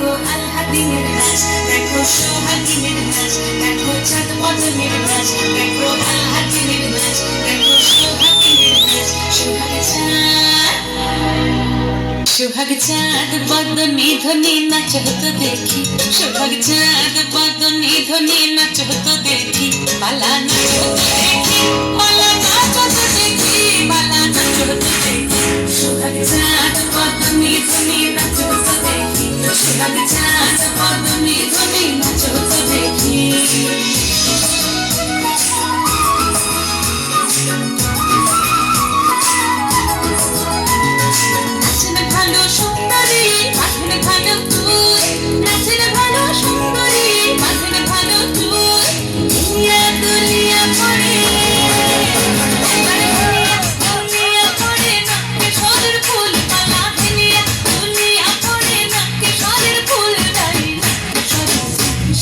দেখো আল্লাদিনের নাচ, দেখো সোহাগিনের নাচ, দেখো চাঁদ বদনের নাচ, দেখো আল্লাদিনের নাচ, দেখো সোহাগিনের নাচ। সোহাগ চাঁদ বদনি ধ্বনি নাচ হতো দেখি, সোহাগ চাঁদ বদনি ধ্বনি নাচ হতো দেখি, পালা নাচ হতো দেখি, পালা নাচ হতো দেখি, পালা নাচ হতো দেখি। সোহাগ চাঁদ বদনি ধ্বনি নাচ হতো দেখি, সোহাগ চাঁদ বদনি ধ্বনি নাচ হতো দেখি।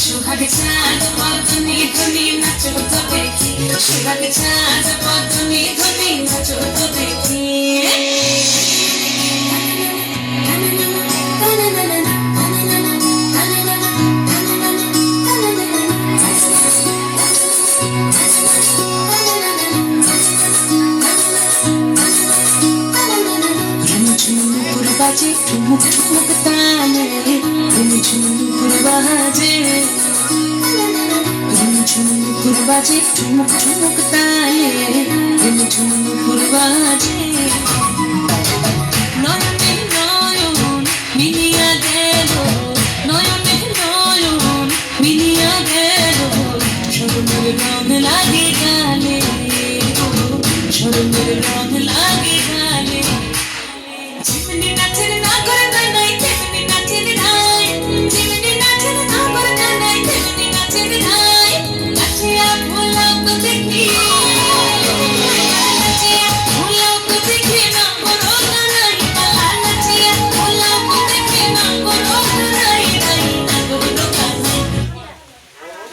সোহাগ চাঁদ বদনি ধ্বনি নাচ হতো দেখি, সোহাগ চাঁদ বদনি ধ্বনি নাচ হতো দেখি। ঝুমঝুমুর বাজে ঠুমুক ঠুমুক তালে, ঝুমঝুমুর বাজে, ঝুমঝুমুর বাজে ঠুমুক ঠুমুক তালে, ঝুমঝুমুর বাজে।